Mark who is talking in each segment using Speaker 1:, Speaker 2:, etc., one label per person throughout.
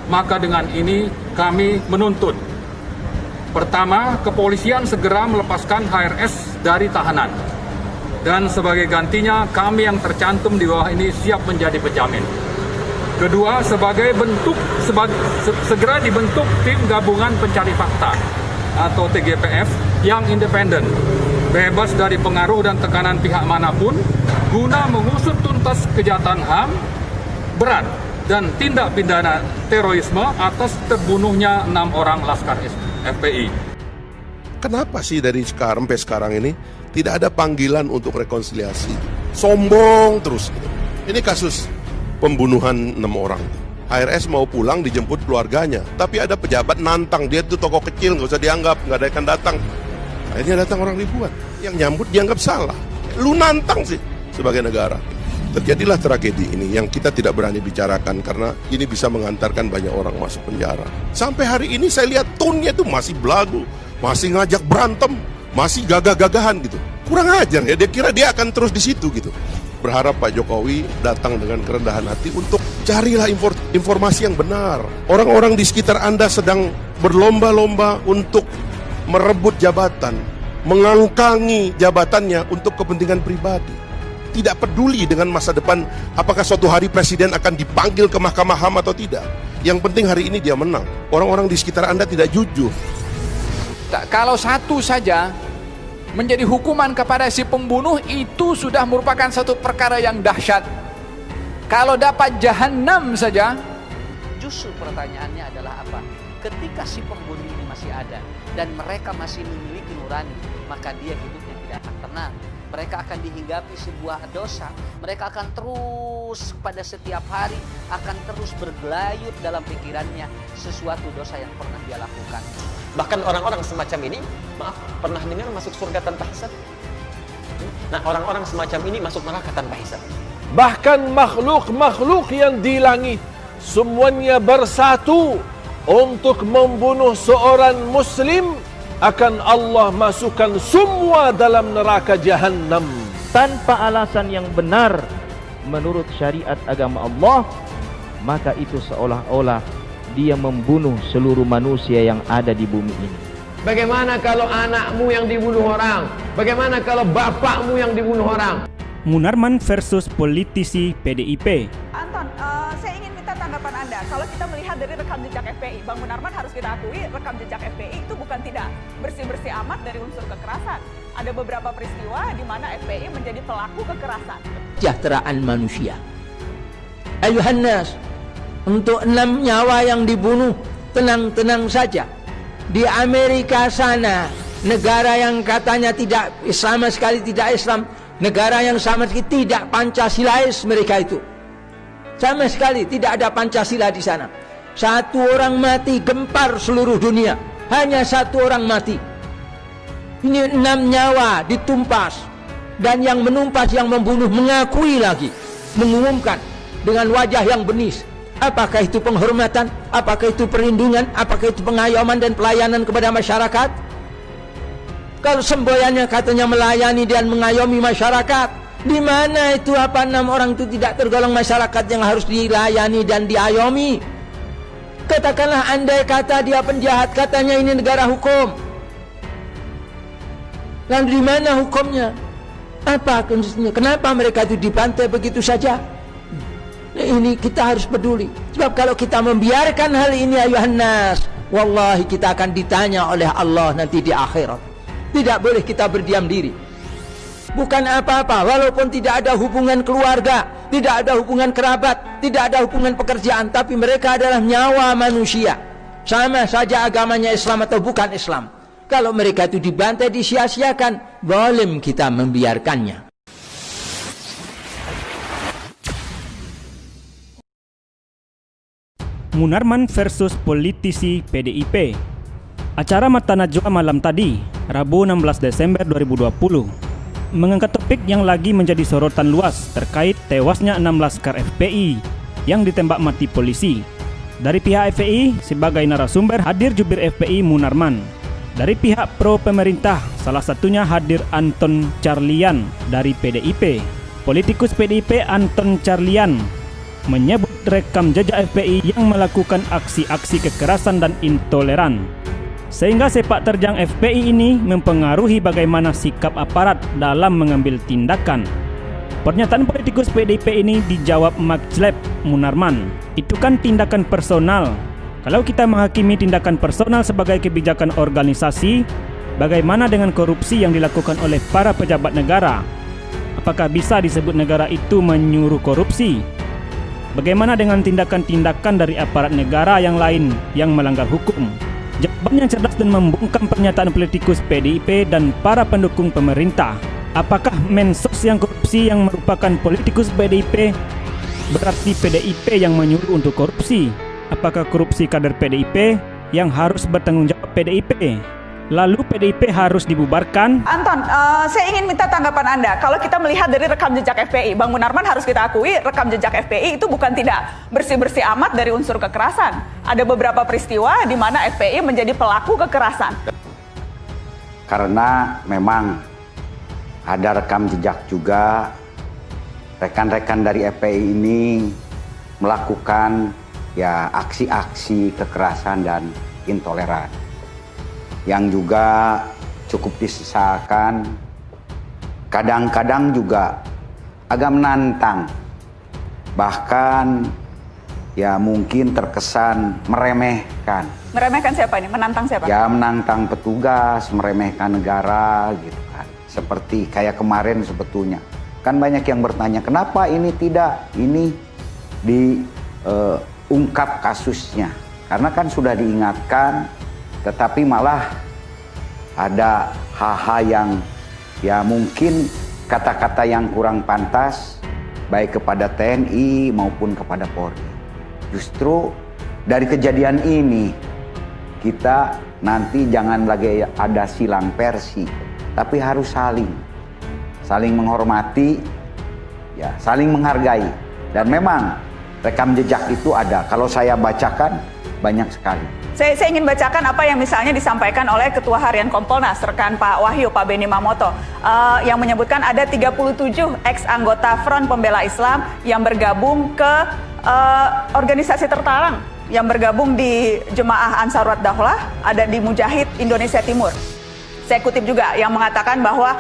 Speaker 1: Maka dengan ini kami menuntut, pertama, kepolisian segera melepaskan HRS dari tahanan. Dan sebagai gantinya, kami yang tercantum di bawah ini siap menjadi penjamin. Kedua, segera dibentuk tim gabungan pencari fakta atau TGPF yang independen, bebas dari pengaruh dan tekanan pihak manapun, guna mengusut tuntas kejahatan HAM berat dan tindak pidana terorisme atas terbunuhnya 6 orang Laskar FPI.
Speaker 2: Kenapa sih dari sekarang sampai sekarang ini tidak ada panggilan untuk rekonsiliasi? Sombong terus. Ini kasus pembunuhan 6 orang. HRS mau pulang dijemput keluarganya, tapi ada pejabat nantang, dia itu tokoh kecil, nggak usah dianggap, nggak ada yang datang. Akhirnya datang orang ribuan, yang nyambut dianggap salah. Lu nantang sih sebagai negara. Terjadilah tragedi ini yang kita tidak berani bicarakan karena ini bisa mengantarkan banyak orang masuk penjara. Sampai hari ini saya lihat tone-nya itu masih belagu, masih ngajak berantem, masih gagah-gagahan gitu. Kurang ajar ya, dia kira dia akan terus di situ gitu. Berharap Pak Jokowi datang dengan kerendahan hati untuk carilah informasi yang benar. Orang-orang di sekitar Anda sedang berlomba-lomba untuk merebut jabatan, mengangkangi jabatannya untuk kepentingan pribadi. Tidak peduli dengan masa depan, apakah suatu hari presiden akan dipanggil ke Mahkamah HAM atau tidak. Yang penting hari ini dia menang. Orang-orang di sekitar Anda tidak jujur.
Speaker 3: Kalau satu saja menjadi hukuman kepada si pembunuh, itu sudah merupakan satu perkara yang dahsyat. Kalau dapat jahanam saja.
Speaker 4: Justru pertanyaannya adalah apa? Ketika si pembunuh ini masih ada dan mereka masih memiliki nurani, maka dia hidupnya tidak akan tenang. Mereka akan dihinggapi sebuah dosa. Mereka akan terus pada setiap hari akan terus bergelayut dalam pikirannya sesuatu dosa yang pernah dia lakukan.
Speaker 5: Bahkan orang-orang semacam ini, maaf, pernah dengar masuk surga tanpa hisab? Nah, orang-orang semacam ini masuk neraka tanpa hisab.
Speaker 6: Bahkan makhluk-makhluk yang di langit semuanya bersatu untuk membunuh seorang muslim, akan Allah masukkan semua dalam neraka jahanam
Speaker 7: tanpa alasan yang benar menurut syariat agama Allah. Maka itu seolah-olah dia membunuh seluruh manusia yang ada di bumi ini.
Speaker 8: Bagaimana kalau anakmu yang dibunuh orang? Bagaimana kalau bapakmu yang dibunuh orang?
Speaker 9: Munarman versus politisi PDIP.
Speaker 10: Anton, saya ingin minta tanggapan Anda. Kalau kita melihat dari rekam jejak FPI, Bang Munarman harus kita akui, rekam jejak FPI itu bukan tidak bersih-bersih amat dari unsur kekerasan. Ada beberapa peristiwa di mana FPI menjadi pelaku kekerasan.
Speaker 11: Kesejahteraan manusia. Ayuhan nas, untuk 6 nyawa yang dibunuh, tenang-tenang saja. Di Amerika sana, negara yang katanya tidak sama sekali tidak Islam, negara yang sama sekali tidak Pancasilais, mereka itu sama sekali tidak ada Pancasila di sana. 1 orang mati gempar seluruh dunia, hanya 1 orang mati. Ini 6 nyawa ditumpas, dan yang menumpas, yang membunuh mengakui lagi, mengumumkan dengan wajah yang benis. Apakah itu penghormatan? Apakah itu perlindungan? Apakah itu pengayoman dan pelayanan kepada masyarakat? Kalau semboyannya katanya melayani dan mengayomi masyarakat, di mana itu 6 orang itu tidak tergolong masyarakat yang harus dilayani dan diayomi? Katakanlah andai kata dia penjahat, katanya ini negara hukum. Lalu di mana hukumnya? Apa kondisinya? Kenapa mereka itu dibantai begitu saja? Ini kita harus peduli. Sebab kalau kita membiarkan hal ini, ayuhan nas, wallahi kita akan ditanya oleh Allah nanti di akhirat. Tidak boleh kita berdiam diri. Bukan apa-apa, walaupun tidak ada hubungan keluarga, tidak ada hubungan kerabat, tidak ada hubungan pekerjaan, tapi mereka adalah nyawa manusia. Sama saja agamanya Islam atau bukan Islam. Kalau mereka itu dibantai, disia-siakan, zalim kita membiarkannya.
Speaker 9: Munarman versus politisi PDIP. Acara Mata Najwa malam tadi, Rabu 16 Desember 2020, mengangkat topik yang lagi menjadi sorotan luas terkait tewasnya 6 laskar FPI yang ditembak mati polisi. Dari pihak FPI, sebagai narasumber hadir jubir FPI Munarman. Dari pihak pro pemerintah, salah satunya hadir Anton Carlyan dari PDIP. Politikus PDIP Anton Carlyan menyebut rekam jejak FPI yang melakukan aksi-aksi kekerasan dan intoleran. Sehingga sepak terjang FPI ini mempengaruhi bagaimana sikap aparat dalam mengambil tindakan. Pernyataan politikus PDIP ini dijawab Majleb Munarman. Itu kan tindakan personal. Kalau kita menghakimi tindakan personal sebagai kebijakan organisasi, bagaimana dengan korupsi yang dilakukan oleh para pejabat negara? Apakah bisa disebut negara itu menyuruh korupsi? Bagaimana dengan tindakan-tindakan dari aparat negara yang lain yang melanggar hukum? Jawaban yang cerdas dan membungkam pernyataan politikus PDIP dan para pendukung pemerintah. Apakah Mensos yang korupsi yang merupakan politikus PDIP berarti PDIP yang menyuruh untuk korupsi? Apakah korupsi kader PDIP yang harus bertanggung jawab PDIP? Lalu PDIP harus dibubarkan?
Speaker 10: Anton, saya ingin minta tanggapan Anda. Kalau kita melihat dari rekam jejak FPI, Bang Munarman harus kita akui, rekam jejak FPI itu bukan tidak bersih-bersih amat dari unsur kekerasan. Ada beberapa peristiwa di mana FPI menjadi pelaku kekerasan.
Speaker 12: Karena memang ada rekam jejak juga, rekan-rekan dari FPI ini melakukan ya aksi-aksi kekerasan dan intoleran yang juga cukup disisakan, kadang-kadang juga agak menantang, bahkan ya mungkin terkesan meremehkan.
Speaker 10: Meremehkan siapa ini? Menantang siapa?
Speaker 12: Ya menantang petugas, meremehkan negara gitu kan. Seperti kayak kemarin sebetulnya. Kan banyak yang bertanya, kenapa ini tidak? Ini diungkap kasusnya. Karena kan sudah diingatkan, tetapi malah ada hal-hal yang ya mungkin kata-kata yang kurang pantas baik kepada TNI maupun kepada Polri. Justru dari kejadian ini kita nanti jangan lagi ada silang versi, tapi harus saling menghormati, ya saling menghargai. Dan memang rekam jejak itu ada. Kalau saya bacakan banyak sekali.
Speaker 10: Saya ingin bacakan apa yang misalnya disampaikan oleh Ketua Harian Kompolnas, rekan Pak Wahyu, Pak Beni Mamoto, yang menyebutkan ada 37 ex-anggota Front Pembela Islam yang bergabung ke organisasi terlarang, yang bergabung di Jemaah Ansarut Daulah, ada di Mujahid Indonesia Timur. Saya kutip juga yang mengatakan bahwa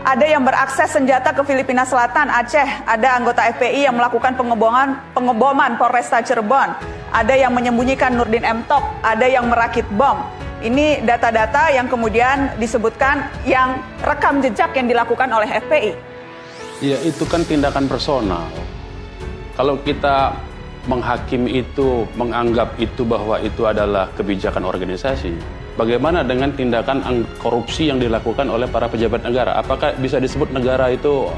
Speaker 10: ada yang berakses senjata ke Filipina Selatan, Aceh, ada anggota FPI yang melakukan pengeboman Polresta Cirebon. Ada yang menyembunyikan Nurdin M. Top, ada yang merakit bom. Ini data-data yang kemudian disebutkan yang rekam jejak yang dilakukan oleh FPI.
Speaker 13: Ya, itu kan tindakan personal. Kalau kita menghakimi itu, menganggap itu bahwa itu adalah kebijakan organisasi, bagaimana dengan tindakan korupsi yang dilakukan oleh para pejabat negara? Apakah bisa disebut negara itu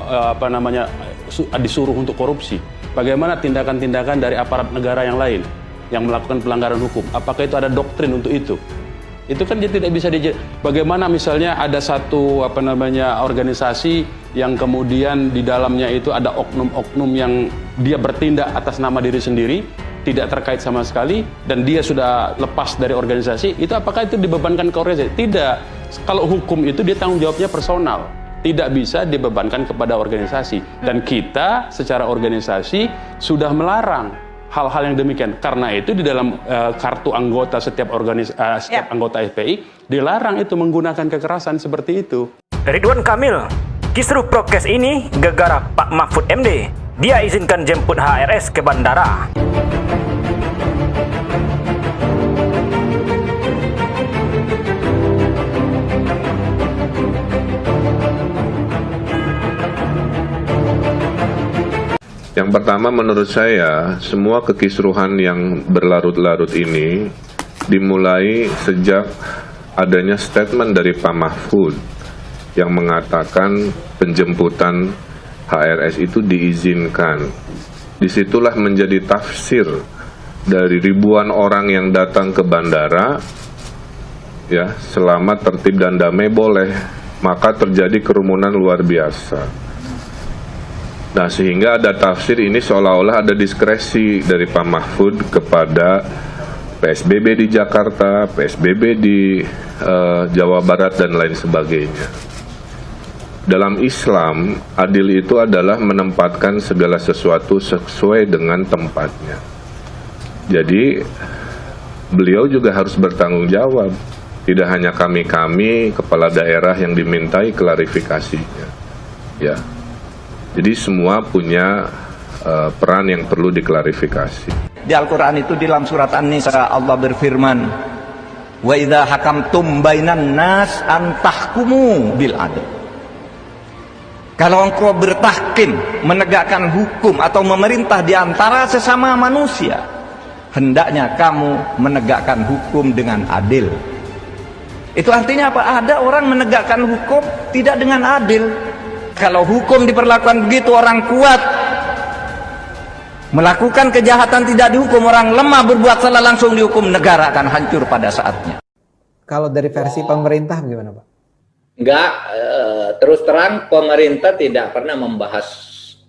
Speaker 13: disuruh untuk korupsi? Bagaimana tindakan-tindakan dari aparat negara yang lain yang melakukan pelanggaran hukum? Apakah itu ada doktrin untuk itu? Itu kan tidak bisa bagaimana misalnya ada satu organisasi yang kemudian di dalamnya itu ada oknum-oknum yang dia bertindak atas nama diri sendiri, tidak terkait sama sekali, dan dia sudah lepas dari organisasi, itu apakah itu dibebankan ke organisasi? Tidak. Kalau hukum itu dia tanggung jawabnya personal, tidak bisa dibebankan kepada organisasi. Dan kita secara organisasi sudah melarang hal-hal yang demikian. Karena itu di dalam kartu anggota setiap anggota FPI dilarang itu menggunakan kekerasan seperti itu.
Speaker 9: Ridwan Kamil, kisruh prokes ini gegara Pak Mahfud MD. Dia izinkan jemput HRS ke bandara.
Speaker 14: Yang pertama, menurut saya semua kekisruhan yang berlarut-larut ini dimulai sejak adanya statement dari Pak Mahfud yang mengatakan penjemputan HRS itu diizinkan. Disitulah menjadi tafsir dari ribuan orang yang datang ke bandara, ya, selama tertib dan damai boleh, maka terjadi kerumunan luar biasa. Nah, sehingga ada tafsir ini seolah-olah ada diskresi dari Pak Mahfud kepada PSBB di Jakarta, PSBB di Jawa Barat, dan lain sebagainya. Dalam Islam, adil itu adalah menempatkan segala sesuatu sesuai dengan tempatnya. Jadi, beliau juga harus bertanggung jawab. Tidak hanya kami kepala daerah yang dimintai klarifikasinya. Ya. Jadi semua punya peran yang perlu diklarifikasi.
Speaker 15: Di Al-Quran itu dalam surat An-Nisa Allah berfirman, wa idza hakamtum bainan nas an tahkumu bil adl. Kalau engkau bertahkim, menegakkan hukum atau memerintah di antara sesama manusia, hendaknya kamu menegakkan hukum dengan adil. Itu artinya apa? Ada orang menegakkan hukum tidak dengan adil. Kalau hukum diperlakukan begitu, orang kuat melakukan kejahatan tidak dihukum, orang lemah berbuat salah langsung dihukum, negara akan hancur pada saatnya.
Speaker 16: Kalau dari versi pemerintah bagaimana, Pak?
Speaker 17: Enggak, terus terang pemerintah tidak pernah membahas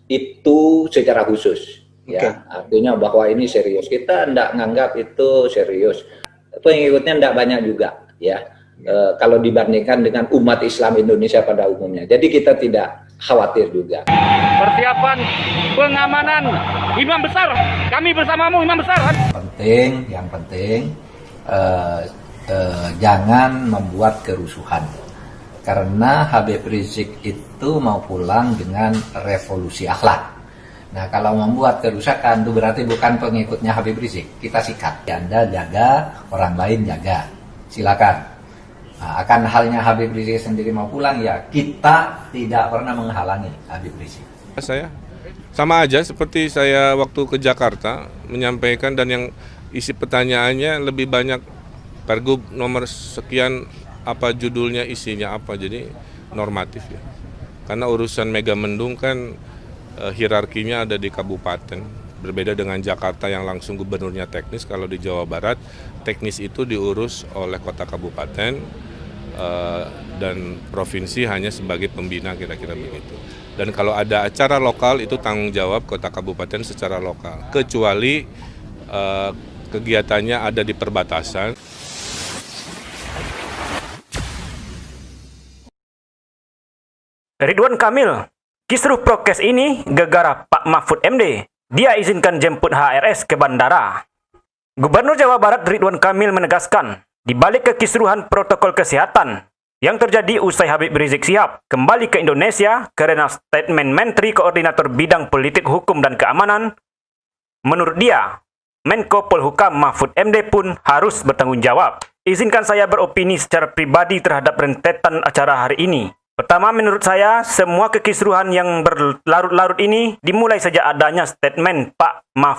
Speaker 17: itu secara khusus. Ya, artinya bahwa ini serius. Kita enggak nganggap itu serius. Pengikutnya enggak banyak juga, ya. Kalau dibandingkan dengan umat Islam Indonesia pada umumnya. Jadi kita tidak khawatir juga.
Speaker 1: Persiapan pengamanan imam besar, kami bersamamu imam besar.
Speaker 18: Yang penting jangan membuat kerusuhan. Karena Habib Rizik itu mau pulang dengan revolusi akhlak. Nah, kalau membuat kerusakan itu berarti bukan pengikutnya Habib Rizik. Kita sikat. Anda jaga, orang lain jaga. Silakan. Nah, akan halnya Habib Rizik sendiri mau pulang, ya kita tidak pernah menghalangi Habib Rizik.
Speaker 19: Saya sama aja seperti saya waktu ke Jakarta menyampaikan, dan yang isi pertanyaannya lebih banyak Pergub nomor sekian, apa judulnya, isinya apa, jadi normatif ya. Karena urusan Megamendung kan hierarkinya ada di kabupaten, berbeda dengan Jakarta yang langsung gubernurnya teknis. Kalau di Jawa Barat teknis itu diurus oleh kota kabupaten, dan provinsi hanya sebagai pembina, kira-kira begitu. Dan kalau ada acara lokal itu tanggung jawab kota kabupaten secara lokal, kecuali kegiatannya ada di perbatasan.
Speaker 9: Ridwan Kamil, kisruh prokes ini gegara Pak Mahfud MD. Dia izinkan jemput HRS ke bandara. Gubernur Jawa Barat Ridwan Kamil menegaskan, di balik kekisruhan protokol kesehatan yang terjadi usai Habib Rizik Syihab kembali ke Indonesia karena statement Menteri Koordinator Bidang Politik Hukum dan Keamanan, menurut dia, Menko Polhukam Mahfud MD pun harus bertanggung jawab. Izinkan saya beropini secara pribadi terhadap rentetan acara hari ini. Pertama, menurut saya, semua kekisruhan yang berlarut-larut ini dimulai sejak adanya statement Pak Mahfud